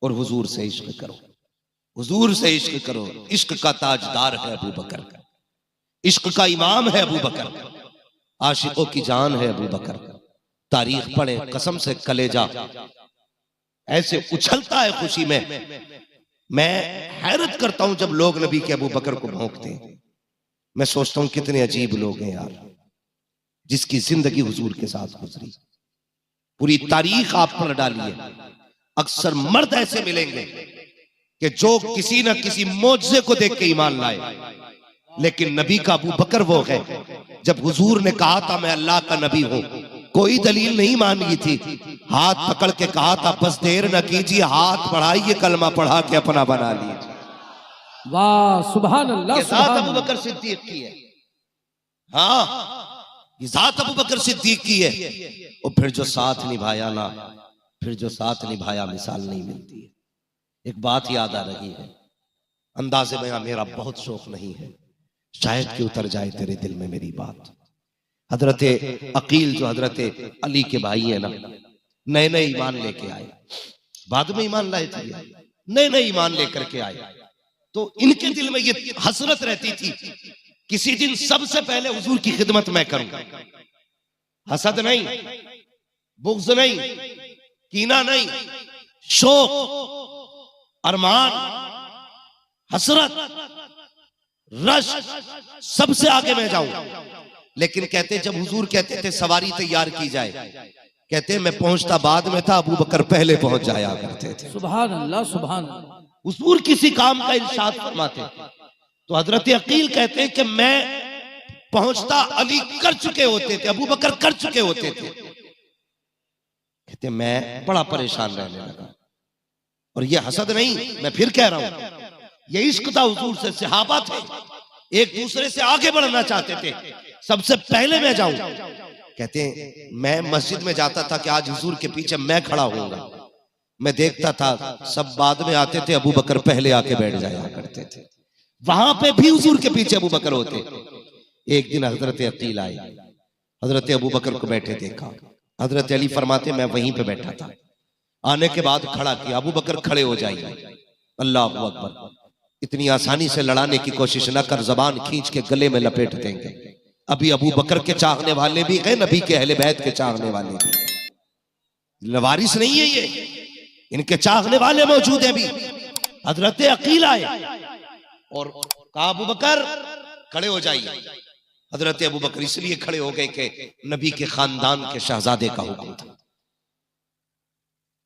और हुजूर से इश्क करो, हुजूर से इश्क करो। इश्क का ताजदार है अबू बकर, इश्क का इमाम है अबू बकर, आशिकों की जान है अबू बकर। तारीख पढ़े, कसम से कलेजा ऐसे उछलता है खुशी में। मैं हैरत करता हूं जब लोग नबी के अबू बकर को भौंकते हैं। मैं सोचता हूं कितने अजीब लोग हैं यार, जिसकी जिंदगी हुजूर के साथ गुजरी। पूरी तारीख आप पढ़ डालिए, अक्सर मर्द ऐसे मिलेंगे कि जो किसी न किसी मोजज़े को देख के ईमान लाए, लेकिन नबी का अबू बकर वो है। जब हुजूर ने कहा था मैं अल्लाह का नबी हूं, कोई दलील नहीं मांगी थी, हाथ पकड़ के कहा था बस देर न कीजिए, हाथ बढ़ाइए, कलमा पढ़ा के अपना बना लीजिए। वाह सुभान अल्लाह। ये जात अबू बकर सिद्दीक की है। हाँ, ये जात अबू बकर सिद्दीक की है। और फिर जो साथ निभाया ना, फिर जो साथ निभाया, मिसाल नहीं मिलती है। एक बात याद आ रही है, अंदाज़े बयां मेरा बहुत शौक नहीं है, शायद कि उतर जाए तेरे दिल में मेरी बात। हजरत अकील जो हजरत अली के भाई है ना, नए नए ईमान लेके आए, बाद में ईमान लाए थे, नए नए ईमान लेकर के आए। तो इनके दिल में ये हसरत रहती थी, किसी दिन सबसे पहले हुजूर की खिदमत मैं करूं। हसद नहीं, बुग़्ज़ नहीं, कीना नहीं, शौक, अरमान, हसरत, रश, सबसे आगे मैं जाऊं। लेकिन कहते जब हुजूर कहते थे सवारी तैयार की जाए, कहते मैं पहुंचता बाद में था, अबू बकर पहले पहुंच जाया करते थे। सुभान अल्लाह सुभान अल्लाह। हुजूर किसी काम का इरशाद फरमाते तो हजरत अकील कहते कि मैं पहुंचता अली कर चुके होते थे, अबू बकर कर चुके होते थे। कहते मैं बड़ा परेशान रहने लगा। और ये हसद नहीं, मैं फिर कह रहा हूं, ये इश्क था हुजूर से। सहाबा थे, एक दूसरे से आगे बढ़ना चाहते थे, सबसे पहले मैं जाऊं। कहते मैं मस्जिद में जाता था कि आज हुजूर के पीछे मैं खड़ा होऊंगा। मैं देखता था सब बाद में आते थे, अबू बकर पहले आके बैठ जाया करते थे। वहां पे भी हुजूर के पीछे अबू बकर होते। एक दिन हजरत अकील आए, हजरत अबू बकर को बैठे देखा। हजरत अली फरमाते मैं वहीं पे बैठा था। आने के बाद खड़ा किया, अबू बकर खड़े हो जाइए। अल्लाह अकबर। इतनी आसानी से लड़ाने की कोशिश न कर, जबान खींच के गले में लपेट देंगे। अभी अबू बकर के चाहने वाले भी हैं, नबी के अहले बैत के चाहने वाले भी। लवारिस नहीं है ये, इनके चाहने वाले मौजूद हैं भी। हजरत अकील आए और कहा अबू बकर खड़े हो जाइए। हजरत अबू बकर इसलिए खड़े हो गए कि नबी के खानदान के शहजादे का हुक्म था,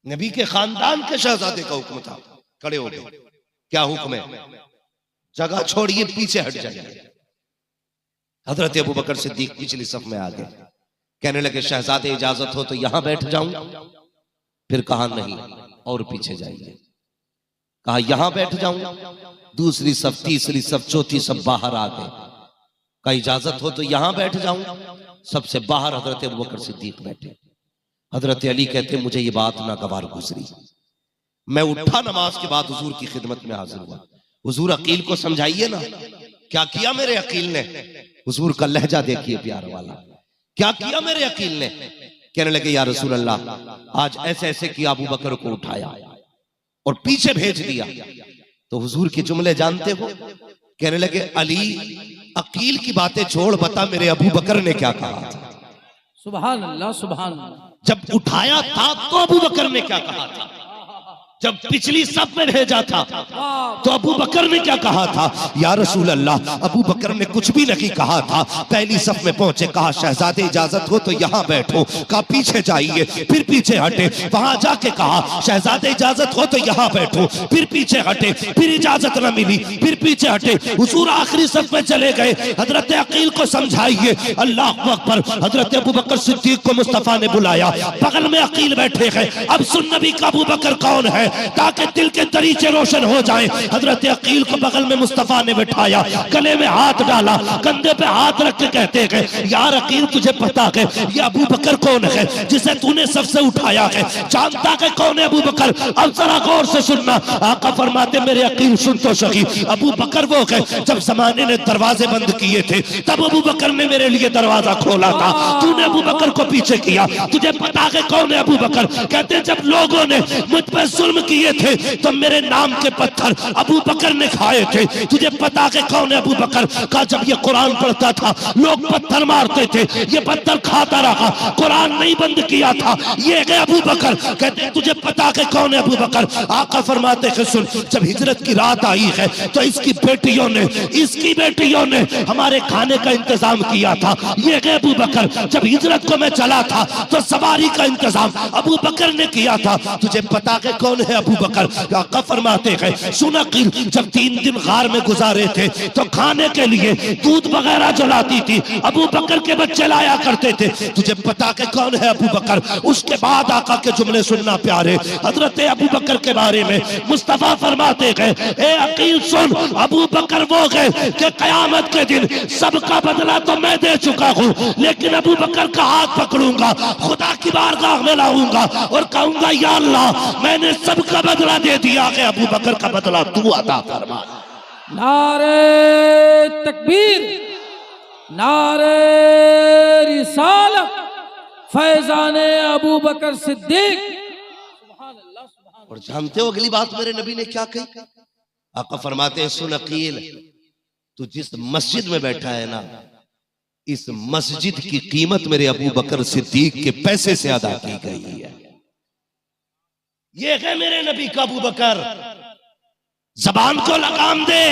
नबी के खानदान के शहजादे का हुक्म था। खड़े हो गए। क्या हुक्म है? जगह छोड़िए, पीछे हट जाइए। हजरत अबू बकर सिद्दीक पिछली सफ में आ गए। कहने लगे शहजादे इजाजत हो तो यहां बैठ जाऊं? फिर कहा नहीं, और पीछे जाइए। कहा यहां बैठ जाऊं? दूसरी सफ, तीसरी सफ, चौथी सफ बाहर आ गए। कहा इजाजत हो तो यहां बैठ जाऊं? सबसे बाहर हजरत अबू बकर सिद्दीक बैठे। हजरत अली कहते मुझे ये बात नागवार गुजरी। मैं उठा, नमाज के बाद हुजूर की खिदमत में हाजिर हुआ। हुजूर अकील को समझाइए ना, क्या किया मेरे अकील ने। हुजूर का लहजा देखिए प्यार वाला, क्या किया मेरे अकील ने। कहने लगे या रसूल अल्लाह, आज ऐसे ऐसे किया, अबू बकर को उठाया और पीछे भेज दिया। तो हुजूर के जुमले जानते हो? कहने लगे अली, अकील की बातें छोड़, बता मेरे अबू बकर ने क्या कहा था। सुभान अल्लाह सुभान अल्लाह। जब उठाया था तो अबू बकर ने क्या कहा था, जब पिछली सफ में भेजा था तो अबू बकर ने क्या कहा था। या रसूल अल्लाह, अबू बकर ने कुछ भी नहीं कहा था। पहली सफ में पहुंचे, कहा शहजादे इजाजत हो तो यहाँ बैठो। कहा पीछे जाइए, फिर पीछे हटे। वहां जाके कहा शहजादे इजाजत हो तो यहाँ बैठो। फिर पीछे हटे, फिर इजाजत न मिली, फिर पीछे हटे। हुजूर आखिरी सफ में चले गए। हजरत अकील को समझाइए। अल्लाह अकबर। हजरत अबू बकर सिद्दीक को मुस्तफा ने बुलाया, बगल में अकील बैठे हैं। अब सुन नबी का अबू बकर कौन है, ताकि दिल के दरीचे रोशन हो जाएं। हजरत अकील को बगल में मुस्तफा ने बिठाया, गले में हाथ डाला, कंधे पे हाथ रख के कहते हैं यार अकील, तुझे पता है ये अबू बकर कौन है जिसे तूने सबसे उठाया है, जानता है कौन है अबू बकर। अब जरा गौर से सुनना। आका फरमाते मेरे अकील सुन तो सही, अबू बकर वो है जब जमाने ने दरवाजे बंद किए थे तब अबू बकर ने मेरे लिए दरवाजा खोला था। तूने अबू बकर को पीछे किया, तुझे पता है कौन है अबू बकर। कहते जब लोगों ने मुझ पर जुल्म जुल्म किए थे तो मेरे नाम के पत्थर अबू बकर ने खाए थे। तुझे पता के कौन है अबू बकर का? जब ये कुरान पढ़ता था लोग पत्थर मारते थे, ये पत्थर खाता रहा, कुरान नहीं बंद किया था, ये है अबू बकर। कहते तुझे पता के कौन है अबू बकर? आका फरमाते हैं सुन, जब हिजरत की रात आई है तो इसकी बेटियों ने हमारे खाने का इंतजाम किया था, ये है अबू बकर। जब हिजरत को मैं चला था तो सवारी का इंतजाम अबू बकर ने किया था। तुझे पता के कौन है अबू बकर? आका फरमाते हैं सुन अकील, जब 3 दिन गार में गुजारे थे तो खाने के लिए दूध वगैरह जलाती थी, अबू बकर के बच्चे लाया करते थे। तुझे पता के कौन है अबू बकर? उसके बाद आका के जुमले सुनना प्यारे, हजरत अबू बकर के बारे में मुस्तफा फरमाते हैं ए अकील सुन, अबू बकर वो गए कि कयामत के दिन सबका बदला तो मैं दे चुका हूं, लेकिन अबू बकर का हाथ पकड़ूंगा, खुदा की बारगाह में लाऊंगा और कहूंगा या अल्लाह मैंने सबका बदला दे दिया है, अबू बकर का बदला तू अता फरमा। नारे तकबीर, नारे रिसालत, फैजाने अबू बकर सिद्दीक। और जानते हो अगली बात मेरे नबी ने क्या कही? आका फरमाते हैं सुन अकील, तू जिस मस्जिद में बैठा है ना, इस मस्जिद की कीमत मेरे अबू बकर सिद्दीक के पैसे से अदा की गई है। ये है मेरे नबी का अबू बकर। जबान को लगाम दे,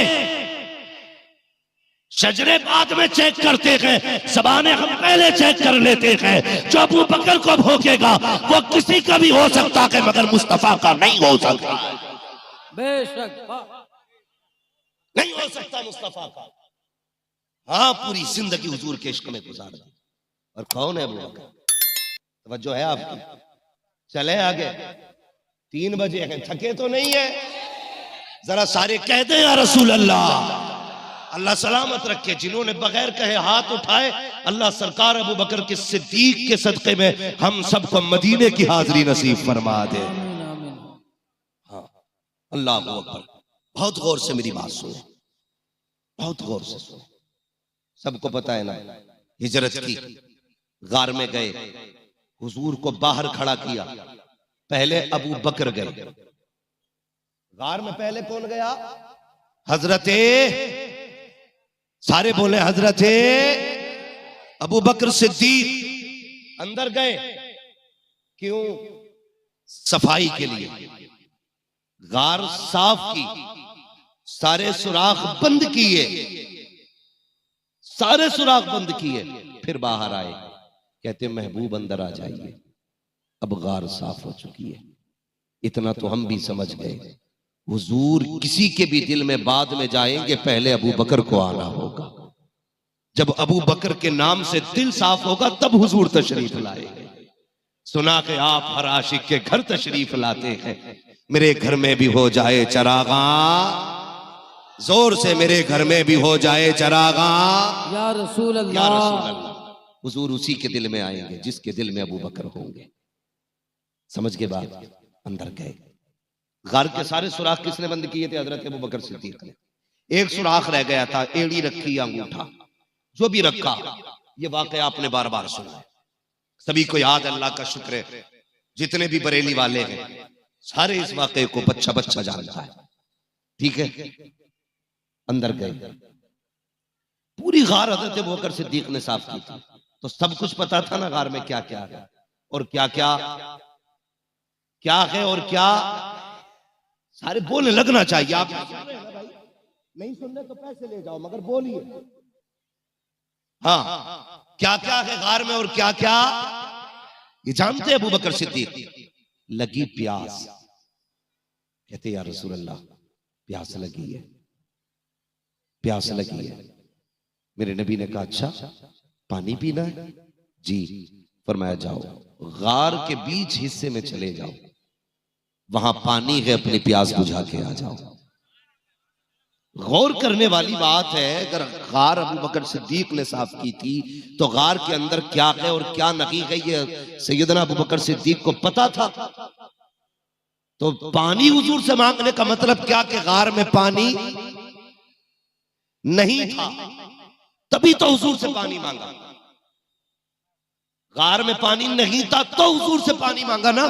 शजरे बाद में चेक करते हैं, जबाने हम पहले चेक कर लेते हैं। जो अबू बकर को भोगेगा वो किसी का भी हो सकता है मगर मुस्तफा का नहीं हो सकता। बेशक नहीं हो सकता मुस्तफा का। हाँ, पूरी जिंदगी हुजूर के इश्क में गुजार दी। और कौन है अबू बकर? तवज्जो है आपकी? चले आगे, 3 बजे हैं, थके तो नहीं है? जरा सारे कहते हैं या रसूल अल्लाह। अल्लाह सलामत रखे। जिन्होंने बगैर कहे हाथ उठाए, अल्लाह सरकार अबू बकर के सिद्दीक के सदक़े में हम सबको मदीने की हाजिरी नसीब फरमा दे। हाँ, अल्लाह अकबर। बहुत गौर से मेरी बात सुनो, बहुत गौर से सुनो। सबको पता है ना, हिजरत की, गार में गए, हुजूर को बाहर खड़ा किया, पहले अबू बकर गए। गार में पहले कौन गया? हजरते, सारे बोले हजरते अबू बकर सिद्दीक अंदर गए। क्यों? सफाई के लिए। गार साफ की, सारे सुराख बंद किए, सारे सुराख बंद किए, फिर बाहर आए। कहते महबूब अंदर आ जाइए, अब गार साफ हो चुकी है। इतना तो हम भी समझ गए, हुजूर किसी के भी दिल में बाद में जाएंगे, पहले अबू बकर को आना होगा। जब अबू बकर के नाम से दिल साफ होगा तब हुजूर तशरीफ लाएंगे। सुना कि आप हर आशिक के घर तशरीफ लाते हैं। मेरे घर में भी हो जाए चरागा, जोर से मेरे घर में भी हो जाए चरागा या रसूल अल्लाह। या रसूल अल्लाह। हुजूर उसी के दिल में आएंगे जिसके दिल में अबू बकर होंगे। समझ के बाद अंदर गए। गार के सारे सुराख किसने बंद किए थे? हजरत अबू बकर सिद्दीक ने। एक सुराख रह गया था, एड़ी रखी, अंगूठा जो भी रखा। ये वाकया आपने बार बार सुना है, सभी को याद। अल्लाह का शुक्र है, जितने भी बरेली वाले हैं सारे इस वाकये को बच्चा बच्चा जानता है। ठीक है, अंदर गए। पूरी गार हजरत अबू बकर सिद्दीक ने साफ की थी, तो सब कुछ पता था ना गार में क्या क्या है और क्या क्या है और क्या। सारे बोलने लगना चाहिए। आप नहीं सुन रहे तो पैसे ले जाओ, मगर बोलिए। हाँ, क्या क्या है गार में और क्या क्या ये जानते हैं अबू बकर सिद्दीक। लगी प्यास, कहते या रसूल अल्लाह प्यास लगी है, प्यास लगी है। मेरे नबी ने कहा अच्छा पानी पीना है? जी। फरमाया जाओ गार के बीच हिस्से में चले जाओ, वहां पानी है, अपनी प्यास बुझा के आ जाओ। गौर करने वाली बात है, अगर गार अबू बकर सिद्दीक ने साफ की थी तो गार के अंदर क्या है और क्या नहीं है ये सैयदना अबू बकर सिद्दीक को पता था। तो पानी हुजूर से मांगने का मतलब क्या कि गार में पानी नहीं था, तभी तो हुजूर से पानी मांगा। गार में पानी नहीं था तो हुजूर से पानी मांगा ना।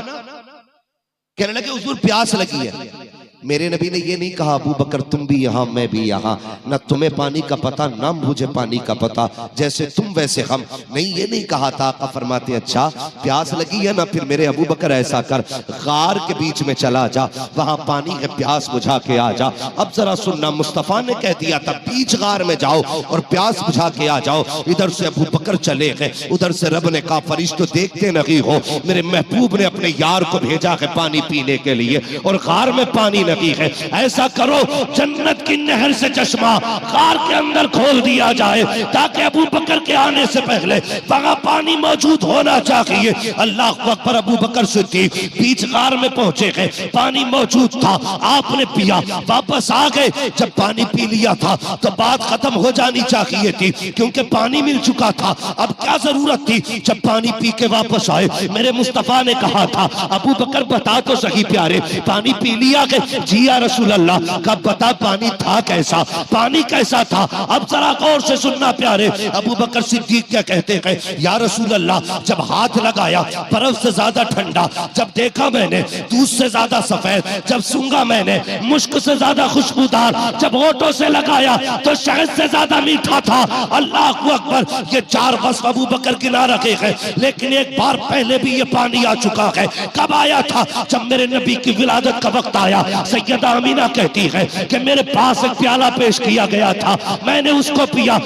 कहने लगे हुजूर प्यास लगी है। मेरे नबी ने ये नहीं कहा अबू बकर तुम भी यहाँ मैं भी यहाँ, न तुम्हें पानी का पता न मुझे पानी का पता, जैसे तुम वैसे हम, नहीं ये नहीं कहा था। आका फरमाते अच्छा प्यास लगी है ना, फिर मेरे अबू बकर ऐसा कर, गार के बीच में चला जा, वहां पानी है प्यास बुझा के आ जा। अब जरा सुनना, मुस्तफा ने कह दिया था बीच गार में जाओ और प्यास बुझा के आ जाओ। इधर से अबू बकर चले गए, उधर से रब ने कहा फरिश्तों देखते नहीं हो, मेरे महबूब ने अपने यार को भेजा है पानी पीने के लिए और गार में पानी है। ऐसा करो जन्नत की नहर से चश्मा गार के अंदर खोल दिया जाए ताकि अबू बकर के आने से पहले वहां पानी मौजूद होना चाहिए। अल्लाह अकबर। अबू बकर सिद्दीक बीच गार में पहुंचे गए, पानी मौजूद था, आपने पिया, वापस आ गए। जब पानी पी लिया था तो बात खत्म हो जानी चाहिए थी, क्योंकि पानी मिल चुका था। अब क्या जरूरत थी? जब पानी पी के वापस आए, मेरे मुस्तफा ने कहा था अबू बकर बता तो सही प्यारे, पानी पी लिया के? जी या रसूल अल्लाह। कब बता पानी था कैसा, पानी कैसा था? अब जरा गौर से सुनना प्यारे। अबू बकर सिद्दीक क्या कहते हैं, या रसूल अल्लाह जब हाथ लगाया बर्फ से ज्यादा ठंडा, जब देखा मैंने दूध से ज्यादा सफेद, जब सूंघा मैंने मुश्क से ज्यादा खुशबूदार, जब होठों से लगाया तो शहद से ज्यादा मीठा था। अल्लाह अकबर। ये 4 वस्फ अबू बकर गिना रखे हैं, लेकिन एक बार पहले भी ये पानी आ चुका है। कब आया था? जब मेरे नबी की विलादत का वक्त आया। सैयदा अमीना कहती है कि मेरे पास एक प्याला पेश किया गया था, मैंने उसको पिया।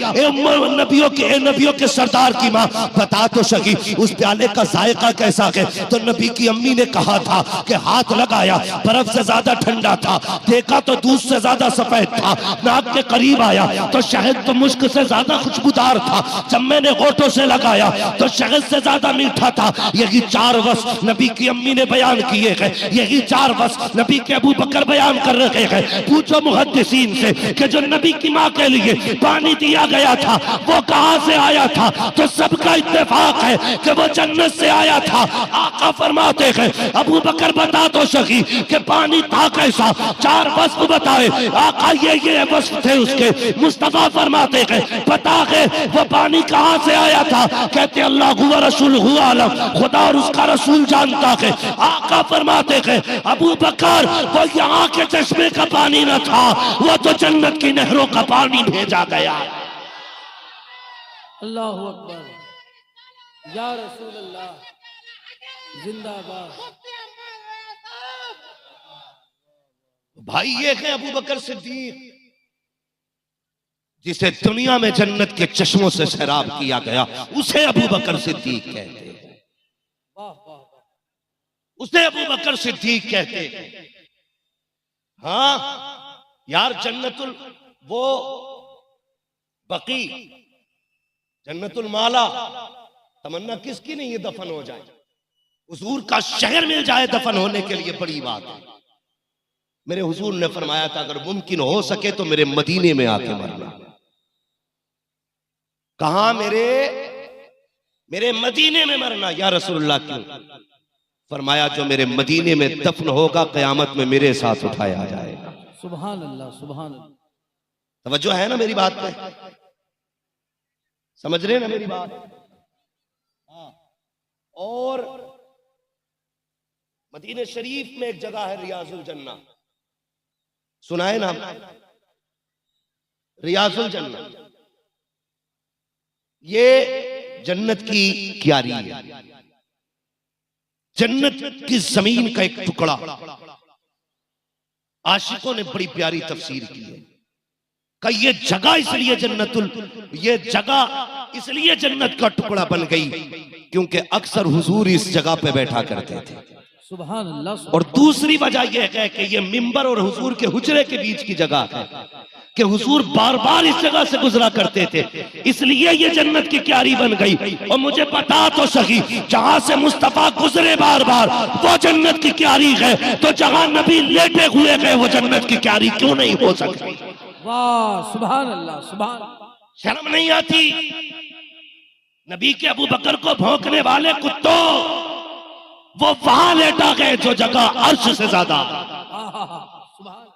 नबियों के सरदार की माँ बता तो सकी उस प्याले का जायका कैसा है? तो नबी की अम्मी ने कहा था कि हाथ लगाया बर्फ से ज्यादा ठंडा था, देखा तो दूध से ज्यादा सफेद था, नाक के करीब आया तो शहद तो मुश्क से ज्यादा खुशबूदार था, जब मैंने होठों से लगाया तो शहद से ज्यादा मीठा था। यही 4 वस्फ नबी की अम्मी ने बयान किए हैं, यही 4 वस्फ नबी के अबू बकर बयान कर रहे हैं। पूछो मुहद्दिसीन से कि जो नबी की माँ के लिए पानी दिया गया था वो कहां से आया था? तो सबका इत्तेफाक है कि वो जन्नत से आया था। आका फरमाते हैं अबू बकर बता तो सही कि पानी था कैसा? 4 वस्फ बताए आका, ये वस्फ थे उसके। मुस्तफा फरमाते हैं पता है वो पानी कहां से आया था? कहते अल्लाह हुआ रसूल हुआ आलम, खुदा और उसका रसूल जानता है। आका फरमाते हैं अबू बकर वो यहाँ के चश्मे का पानी न था, वो तो जन्नत की नहरों का पानी भेजा गया। अल्लाह अकबर। या रसूल अल्लाह जिंदाबाद। भाई ये है अबू बकर सिद्दीक, जिसे दुनिया में जन्नत के चश्मों से सैराब किया गया, उसे अबू बकर सिद्दीक कहते हैं। वाह वाह वाह। उसे अबू बकर सिद्दीक कहते हैं। हाँ यार, जन्नतुल वो बकी, जन्नतुल माला, तमन्ना किसकी नहीं है दफन हो जाए? हुजूर का शहर मिल जाए दफन होने के लिए बड़ी बात है। मेरे हुजूर ने फरमाया था अगर मुमकिन हो सके तो मेरे मदीने में आके मरना। कहा? मेरे मदीने में मरना। या रसूलुल्लाह क्यों? फरमाया जो मेरे मदीने में दफन होगा क़यामत में मेरे साथ उठाया जाएगा। सुभान अल्लाह सुभान अल्लाह। तवज्जो है ना मेरी बात पे? समझ रहे ना मेरी बात? हाँ। और मदीने शरीफ में एक जगह है रियाजुल जन्ना, सुना है नाम? रियाजुल जन्ना ये जन्नत की क्यारी है, जन्नत की जमीन का एक टुकड़ा। आशिकों ने बड़ी प्यारी तफसीर की है कि ये जगह इसलिए जन्नत का टुकड़ा बन गई क्योंकि अक्सर हुजूर इस जगह पे बैठा करते थे। सुभान अल्लाह। और दूसरी वजह यह है कि ये मिंबर और हुजूर के हुजरे के बीच की जगह है कि हुजूर बार बार इस जगह से गुजरा करते थे, इसलिए ये जन्नत की क्यारी बन गई। और मुझे बता तो सही, जहां से मुस्तफा गुजरे बार बार वो जन्नत की क्यारी है, तो जहां नबी लेटे हुए गए वो जन्नत की क्यारी क्यों नहीं हो सकती? वाह सुभान अल्लाह सुभान। शर्म नहीं आती? नबी के अबू बकर को भौंकने वाले कुत्तों, वो वहां लेटा गए जो जगह अर्श से ज्यादा सुभान।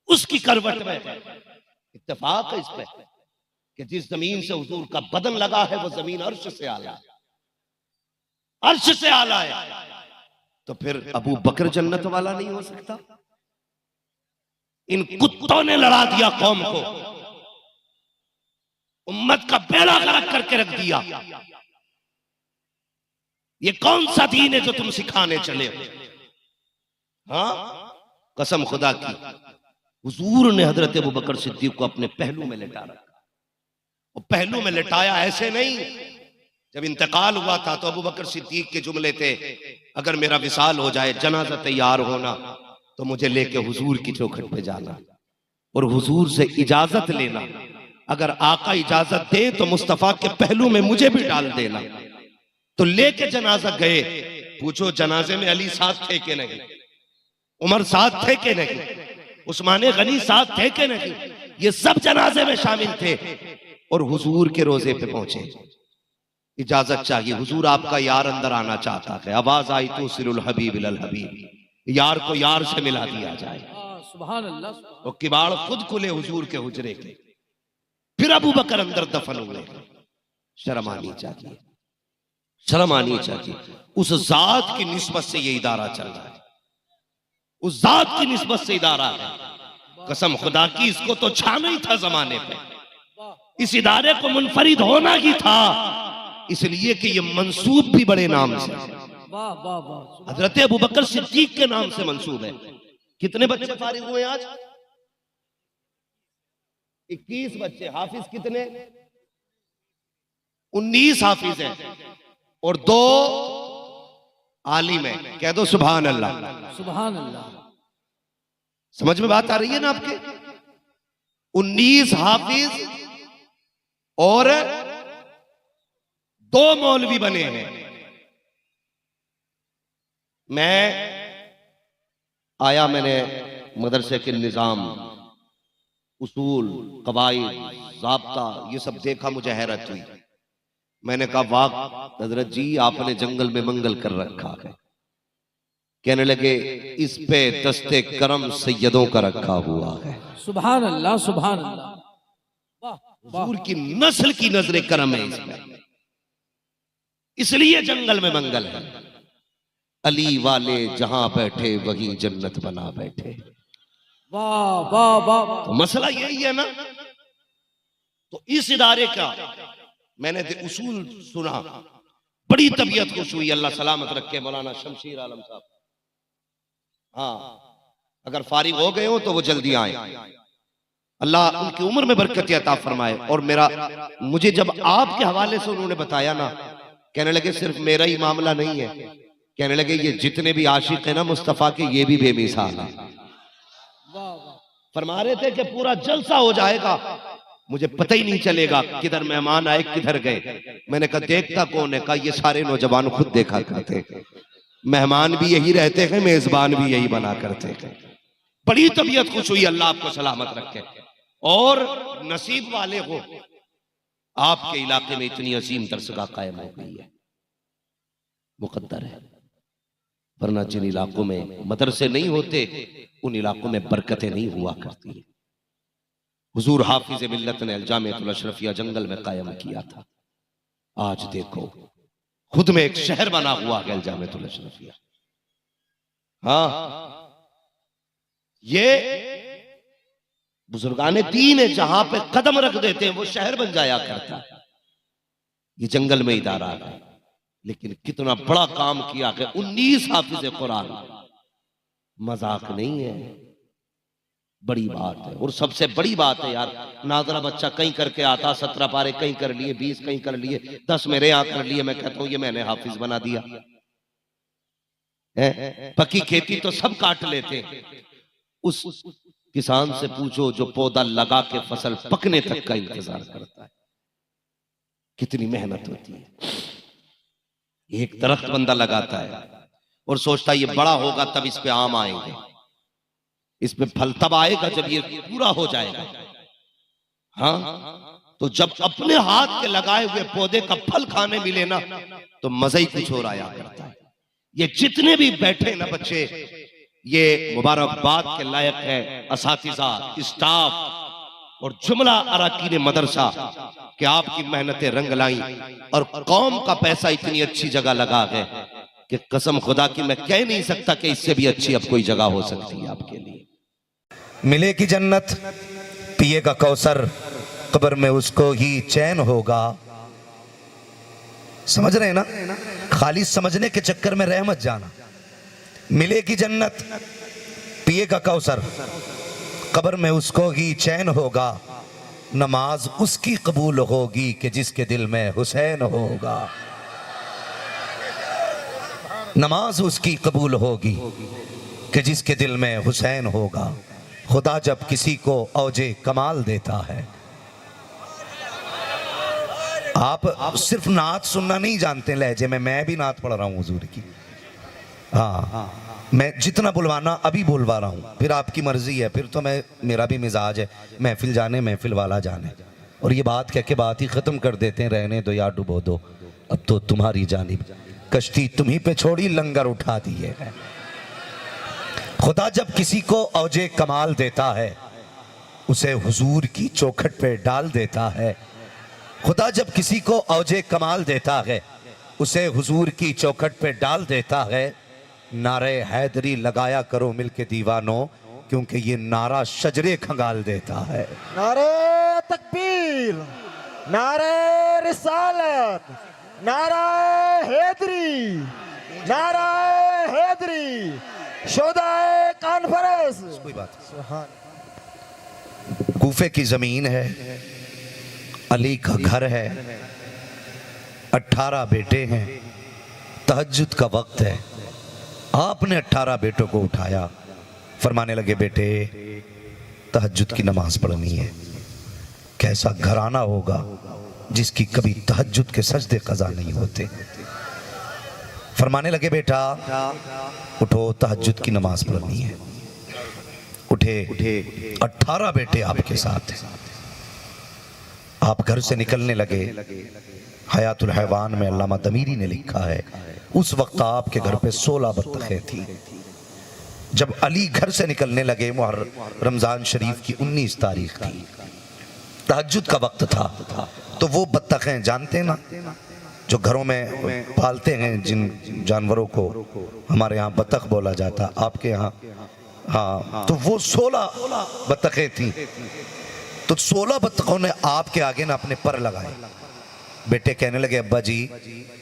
उसकी करवट में है। इत्तेफाक है इस पे कि जिस जमीन से हुजूर का बदन लगा है वो जमीन अर्श से आला है, अर्श से आला है। तो फिर अबू बकर जन्नत वाला नहीं हो सकता? इन कुत्तों ने लड़ा दिया कौम को, उम्मत का बेड़ा गर्क करके रख दिया। ये कौन सा दीन है जो तुम सिखाने चले हो? हाँ, कसम खुदा की, हुजूर ने हजरत अबू बकर सिद्दीक को अपने पहलू में लिटा रखा। और पहलू में लिटाया ऐसे नहीं, जब इंतकाल हुआ था तो अबू बकर सिद्दीक के जुमले थे, अगर मेरा विसाल हो जाए, जनाजा तैयार होना, तो मुझे लेके हुजूर की चौखट पे जाना और हुजूर से इजाजत लेना। अगर आका इजाजत दे तो मुस्तफा के पहलू में मुझे भी डाल देना। तो लेके जनाजा गए। पूछो जनाजे में अली साथ थे कि नहीं, उमर साथ थे कि नहीं, उस्मान गनी साथ थे कि नहीं? ये सब जनाजे में शामिल थे और हुजूर के रोजे पे पहुंचे। इजाजत चाहिए, हुजूर आपका यार अंदर आना चाहता है। आवाज आई तो सिरुल हबीब इलल हबीब, यार को यार से मिला दिया जाए। सुभान अल्लाह। और किबाड़ खुद खुले हुजूर के हुजरे के। फिर अबू बकर अंदर दफन हुए। शर्म आनी चाहिए, शर्म आनी चाहिए। उस जात की निस्बत से ये इदारा चल रहा है, उस जात की निस्बत से इदारा है। कसम खुदा की, इसको तो छाना ही था जमाने पे, इस इदारे को मुनफरिद होना ही था, इसलिए कि ये मंसूब भी बड़े नाम से, वाह वाह वाह, हजरत अबू बकर सिद्दीक के नाम से मंसूब है। कितने बच्चे फारिग हुए आज? 21 बच्चे। हाफिज कितने? 19 हाफिज हैं और 2 आलिम हैं। कह दो सुभान अल्लाह। सुभान अल्लाह। समझ में बात आ रही है ना आपके? 19 हाफिज और 2 मौलवी बने हैं। मैं आया, मैंने मदरसे के निजाम, उसूल, कवायद, ज़ाब्ता ये सब देखा, मुझे हैरत हुई। मैंने कहा वाह हजरत जी, आपने जंगल में मंगल कर रखा है। कहने लगे इस पे दस्ते करम सैयदों का रखा हुआ है। सुभान अल्लाह, सुभान अल्लाह। हुजूर की नस्ल की नजरे करम है इसमें, इसलिए जंगल में मंगल है। अली वाले जहां बैठे वहीं जन्नत बना बैठे। वाह वाह वाह। तो मसला यही है ना। तो इस इदारे का मैंने उसूल सुना, बड़ी तबीयत खुश हुई। अल्लाह सलामत रखे मौलाना शमशीर आलम साहब। हाँ, अगर फारिग हो गए हो तो वो जल्दी आए, अल्लाह उनकी उम्र में बरकत अता फरमाए। और मुझे जब आपके हवाले से उन्होंने बताया ना, कहने लगे सिर्फ मेरा ही मामला नहीं है, कहने लगे ये जितने भी आशिक है ना मुस्तफा के, ये भी बेमिसाल है। फरमा रहे थे कि पूरा जलसा हो जाएगा, मुझे पता ही नहीं चलेगा किधर मेहमान आए किधर गए। मैंने कहा देखता कौन है? कहा ये सारे नौजवान खुद देखा करते, मेहमान भी यही रहते हैं, मेजबान भी यही बना करते हैं। बड़ी तबीयत खुश हुई, अल्लाह आपको सलामत रखे। और नसीब वाले हो, आपके इलाके में इतनी असीम दरसगाह कायम हो गई है, मुकद्दर है। वरना जिन इलाकों में मदरसे नहीं होते उन इलाकों में बरकतें नहीं हुआ करती। हुजूर हाफिज मिल्लत ने अल-जामिअतुल अशरफिया जंगल में कायम किया था। आज देखो खुद में एक शहर बना हुआ है अल-जामिअतुल अशरफिया। हाँ, ये बुजुर्गाने दीन है, जहां पे कदम रख देते हैं वो शहर बन जाया करता है। ये जंगल में इदारा है, लेकिन कितना बड़ा काम किया है। 19 हाफिज कुरान, मजाक नहीं है, बड़ी बात है। और सबसे बड़ी बात है यार, नाजरा बच्चा कहीं करके आता, 17 पारे कहीं कर लिए, 20 कहीं कर लिए, 10 मेरे यहां कर लिए। मैं कहता हूं ये मैंने हाफिज बना दिया है। पक्की खेती तो सब काट लेते। उस किसान से पूछो जो पौधा लगा के फसल पकने तक का इंतजार करता है, कितनी मेहनत होती है। एक दरख्त बंदा लगाता है और सोचता है ये बड़ा होगा तब इस पे आम आएंगे, इस पे फल तब आएगा जब ये पूरा हो जाएगा। हाँ, तो जब अपने हाथ के लगाए हुए पौधे का फल खाने मिले ना, तो मजा ही कुछ और आया करता है। ये जितने भी बैठे ना बच्चे, ये मुबारकबाद के लायक है, असातिज़ा, स्टाफ और जुमला अराकीन मदरसा, कि आपकी मेहनतें रंग लाई और कौम का पैसा इतनी अच्छी जगह लगा है कि कसम खुदा की मैं कह नहीं सकता कि इससे भी अच्छी अब कोई जगह हो सकती है आपके लिए। मिलेगी जन्नत, पिएगा कौसर, कब्र में उसको ही चैन होगा। समझ रहे हैं ना? खाली समझने के चक्कर में रह मत जाना। मिलेगी जन्नत, पिएगा कौसर, कब्र में उसको ही चैन होगा। नमाज उसकी कबूल होगी कि जिसके दिल में हुसैन होगा। नमाज उसकी कबूल होगी कि जिसके दिल में हुसैन होगा। खुदा जब किसी को औजे कमाल देता है। आप सिर्फ नात सुनना नहीं जानते लहजे में, मैं भी नात पढ़ रहा हूँ हुजूर की। हाँ, मैं जितना बुलवाना अभी बुलवा रहा हूँ, फिर आपकी मर्जी है। फिर तो मेरा भी मिजाज है महफिल जाने महफिल वाला जाने, और ये बात कह के बात ही खत्म कर देते हैं, रहने दो या डुबो दो, अब तो तुम्हारी जानिब कश्ती तुम्ही पे छोड़ी लंगर उठा दिए है। खुदा जब किसी को औजे कमाल देता है उसे हुजूर की चौखट पे डाल देता है। खुदा जब किसी को औजे कमाल देता है उसे हुजूर की चौखट पे डाल देता है। नारे हैदरी लगाया करो मिलके दीवानों, क्योंकि ये नारा शजरे खंगाल देता है। नारे तकबीर, नारे रिसालत, नारा हैदरी, नारा हैदरी, शोदाए कॉन्फ्रेंस। कोई बात कूफे की जमीन है, अली का घर है, 18 बेटे हैं, तहज्जुद का वक्त है। आपने 18 बेटों को उठाया, फरमाने लगे बेटे तहज्जुद की नमाज पढ़नी है। कैसा घराना होगा जिसकी कभी तहज्जुद के सजदे कज़ा नहीं होते। फरमाने लगे बेटा उठो तहज्जुद की नमाज पढ़नी है। उठे 18 बेटे आपके साथ हैं। आप घर से निकलने लगे। हयातुल हैवान में अल्लामा दमीरी ने लिखा है उस वक्त आपके घर पे 16 बत्तखें थी। जब अली घर से निकलने लगे, रमजान शरीफ की 19 तारीख थी, तहज्जुद का वक्त था, तो वो बत्तखें जानते ना जो घरों में पालते हैं, जिन जानवरों को हमारे यहाँ बत्तख बोला जाता, आपके यहाँ हाँ, तो वो 16 बत्तखें थी। तो 16 बत्तखों ने आपके आगे ना अपने पर लगाए। बेटे कहने लगे अब्बा जी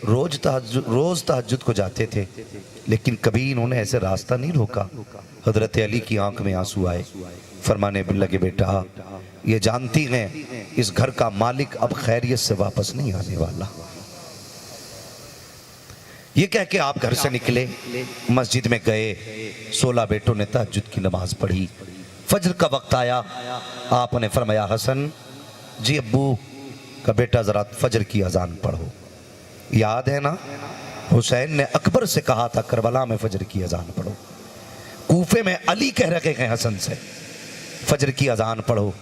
रोज तहज्जुद को जाते थे, लेकिन कभी इन्होंने ऐसे रास्ता नहीं रोका। हजरत अली की आंख में आंसू आए। फरमाने लगे बेटा ये जानती हैं इस घर का मालिक अब खैरियत से वापस नहीं आने वाला। ये कह के आप घर से निकले, मस्जिद में गए। 16 बेटों ने तहज्जुद की नमाज पढ़ी। फजर का वक्त आया, आपने फरमाया हसन जी अब्बू का बेटा जरा फजर की अजान पढ़ो। याद है ना हुसैन ने अकबर से कहा था करबला में फजर की अजान पढ़ो। कूफे में अली कह रखे हैं हसन से फजर की अजान पढ़ो।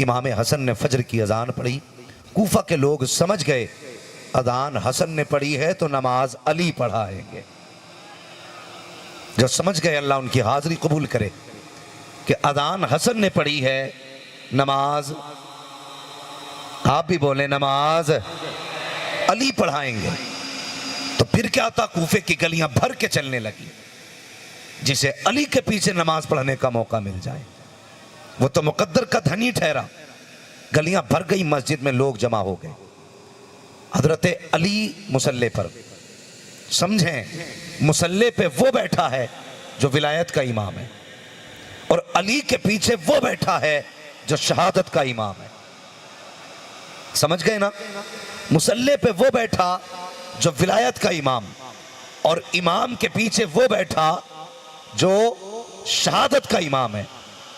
इमाम हसन ने फजर की अजान पढ़ी। कूफा के लोग समझ गए अजान हसन ने पढ़ी है तो नमाज अली पढ़ाएंगे। जब समझ गए, अल्लाह उनकी हाजिरी कबूल करे, कि अजान हसन ने पढ़ी है, नमाज आप भी बोले नमाज अली पढ़ाएंगे। तो फिर क्या था, कूफे की गलियां भर के चलने लगी। जिसे अली के पीछे नमाज पढ़ने का मौका मिल जाए वो तो मुकद्दर का धनी ठहरा। गलियां भर गई, मस्जिद में लोग जमा हो गए। हजरत अली मुसल्ले पर, समझें मुसल्ले पे वो बैठा है जो विलायत का इमाम है, और अली के पीछे वो बैठा है जो शहादत का इमाम है। समझ गए ना? मुसल्ले पे वो बैठा जो विलायत का इमाम, और इमाम के पीछे वो बैठा जो शहादत का इमाम है।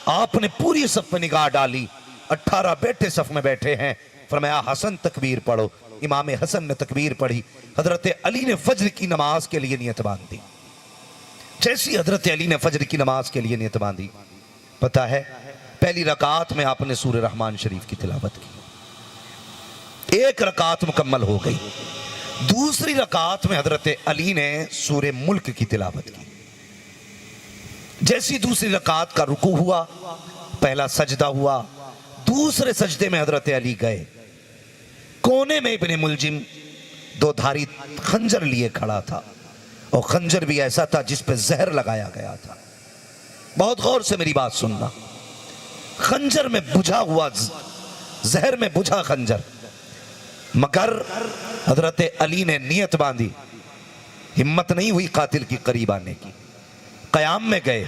आपने पूरी सफ में निगाह डाली, 18 बेटे सफ में बैठे हैं। फरमाया हसन तकबीर पढ़ो। इमाम हसन ने तकबीर पढ़ी। हजरत अली ने फजर की नमाज के लिए नियत बांधी। जैसी हजरत अली ने फजर की नमाज के लिए नियत बांधी, पता है पहली रकात में आपने सूरह रहमान शरीफ की तिलावत की। एक रकात मुकम्मल हो गई। दूसरी रकात में हजरत अली ने सूरह मुल्क की तिलावत की। जैसी दूसरी रकात का रुकू हुआ, पहला सजदा हुआ, दूसरे सजदे में हजरत अली गए। कोने में इब्ने मुलजिम 2 धारी खंजर लिए खड़ा था, और खंजर भी ऐसा था जिस पे जहर लगाया गया था। बहुत गौर से मेरी बात सुनना, खंजर में बुझा हुआ जहर में बुझा खंजर, मगर हजरत अली ने नियत बांधी, हिम्मत नहीं हुई कातिल की करीब आने की। कयाम में गए,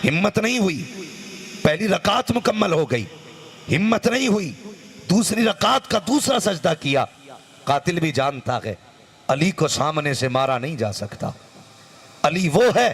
हिम्मत नहीं हुई। पहली रकात मुकम्मल हो गई, हिम्मत नहीं हुई। दूसरी रकात का दूसरा सजदा किया। कातिल भी जानता है अली को सामने से मारा नहीं जा सकता। अली वो है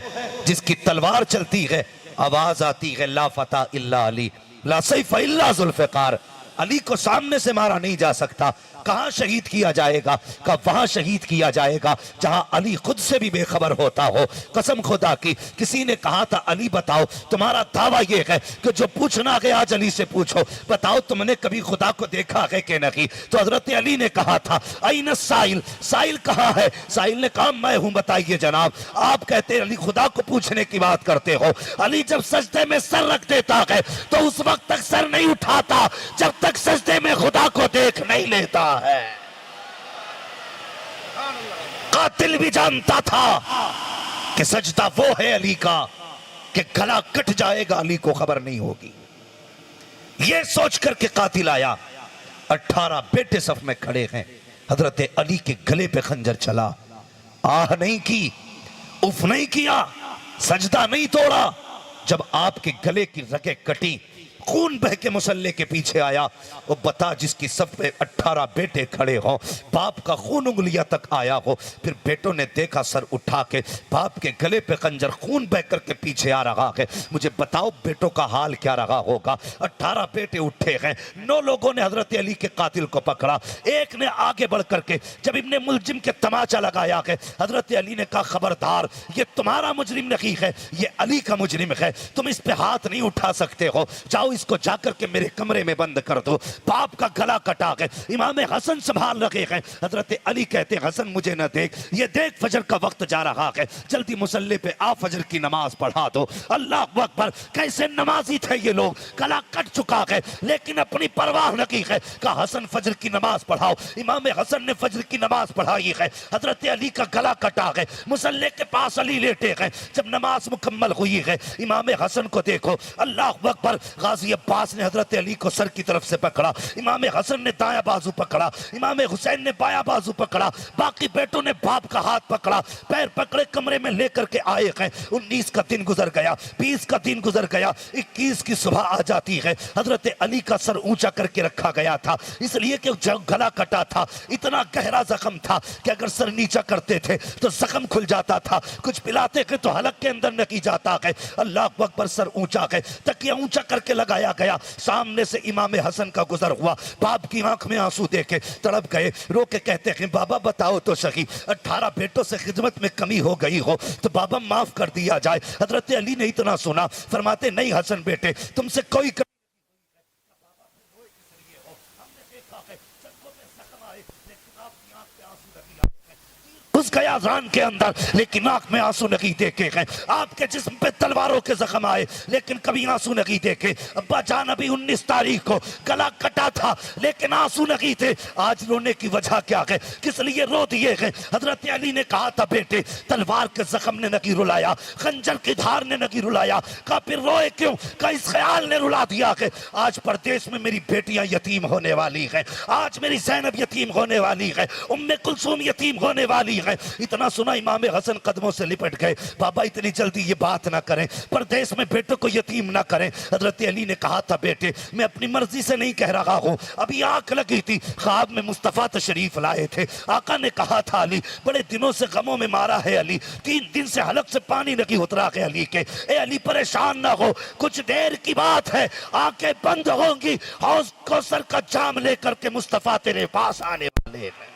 जिसकी तलवार चलती है, आवाज आती है ला फता इल्ला अली, ला सैफ इल्ला जुल्फिकार। अली को सामने से मारा नहीं जा सकता। कहां शहीद किया जाएगा? कहा वहां शहीद किया जाएगा जहां अली खुद से भी बेखबर होता हो। कसम खुदा की, किसी ने कहा था अली बताओ तुम्हारा दावा यह है कि जो पूछना है आज अली से पूछो, बताओ तुमने कभी खुदा को देखा है कि नहीं? तो हजरत अली ने कहा था ऐन साइल, साइल कहाँ है? साइल ने कहा मैं हूं, बताइए जनाब। आप कहते अली खुदा को पूछने की बात करते हो। अली जब सजदे में सर रख देता है तो उस वक्त तक सर नहीं उठाता जब तक सजदे में खुदा को देख नहीं लेता है। कातिल भी जानता था कि सजदा वो है अली का कि गला कट जाएगा, अली को खबर नहीं होगी। ये सोच करके कातिल आया। 18 बेटे सफ में खड़े हैं। हजरत अली के गले पे खंजर चला। आह नहीं की, उफ नहीं किया, सजदा नहीं तोड़ा। जब आपके गले की रगें कटी, खून बह के मुसल्ले के पीछे आया। वो बता जिसकी सब पे 18 बेटे खड़े हो, बाप का खून उंगलियां तक आया हो। फिर बेटों ने देखा सर उठा के बाप के गले पे खंजर खून बह करके पीछे आ रहा है। मुझे बताओ बेटों का हाल क्या रहा होगा? 18 बेटे उठे हैं। 9 लोगों ने हजरत अली के कातिल को पकड़ा। एक ने आगे बढ़ करके जब इब्ने मुलजिम के तमाचा लगाया है, हजरत अली ने कहा खबरदार, ये तुम्हारा मुजरिम नहीं है, ये अली का मुजरिम है, तुम इस पे हाथ नहीं उठा सकते हो। जाओ इसको जाकर के मेरे कमरे में बंद कर दो। बाप का गला कटा गया। इमाम हसन संभाल रखे हैं। हजरत अली कहते हसन मुझे न देख, ये देख फजर का वक्त जा रहा है, जल्दी मुसल्ले पे आ फजर की नमाज पढ़ा दो। अल्लाह अकबर, कैसे नमाजी थे ये लोग। गला कट चुका है लेकिन अपनी परवाह न की है। कहा हसन फजर की नमाज पढ़ाओ। इमाम हसन ने फजर की नमाज पढ़ाई है। हजरत अली का गला कटा है, मुसल्ले के पास अली लेटे हैं। जब नमाज मुकम्मल हुई है, इमाम हसन को देखो, अल्लाह अकबर, गाजी अब्बास ने हजरत अली को सर की तरफ से पकड़ा, इमाम हसन ने दायां बाजू पकड़ा, इमाम हुसैन ने बायां बाजू पकड़ा, बाकी बेटों ने बाप का हाथ पकड़ा, पैर पकड़े कमरे में लेकर के आए हैं। 19 का दिन गुजर गया, 20 का दिन गुजर गया, 21 की सुबह आ जाती है। हजरत अली का सर ऊंचा करके रखा गया था, इसलिए कि गला कटा था, इतना गहरा जख्म था कि अगर सर नीचा करते थे तो जख्म खुल जाता था, कुछ पिलाते थे तो हलक के अंदर नकी जाता है। अल्लाह अकबर, सर ऊंचा है, तकिया ऊंचा करके लगाया गया। सामने से इमाम हसन का गुजर हुआ। बाप की आंख में आंसू देखे तड़प गए, रो के कहते हैं बाबा बताओ तो सही, 18 बेटों से खिदमत में कमी हो गई हो तो बाबा माफ कर दिया जाए। हजरत अली ने इतना सुना, फरमाते नहीं हसन बेटे, तुमसे कोई घुस गया जान के अंदर लेकिन आंख में आंसू नहीं देखे हैं। आपके जिस्म पे तलवारों के जख्म आए लेकिन कभी आंसू नहीं देखे। अब्बा जान अभी 19 तारीख को गला कटा था लेकिन आंसू नहीं थे। आज रोने की वजह क्या है, किस लिए रो दिए हैं? हजरत अली ने कहा था बेटे तलवार के जख्म ने नहीं रुलाया, खंजर की धार ने नहीं रुलाया। कहा फिर रोए क्यों? कहा इस ख्याल ने रुला दिया कि आज परदेश में मेरी बेटियां यतीम होने वाली हैं, आज मेरी ज़ैनब यतीम होने वाली है, उम्मे कुलसूम यतीम होने वाली है। इतना सुना इमाम हसन कदमों से लिपट गए, बाबा इतनी जल्दी ये बात ना करें, परदेश में बेटों को यतीम ना करें। हजरत अली ने कहा था बेटे मैं अपनी मर्जी से नहीं कह रहा हूं, अभी आंख लगी थी, ख्वाब में मुस्तफा तशरीफ लाए थे। आका ने कहा था अली बड़े दिनों से गमों में मारा है अली, 3 दिन से हलक से पानी नहीं उतरा है अली के। ए अली परेशान ना हो, कुछ देर की बात है, आंखें बंद होंगी, हौज कौसर का जाम लेकर के मुस्तफा तेरे पास आने वाले हैं।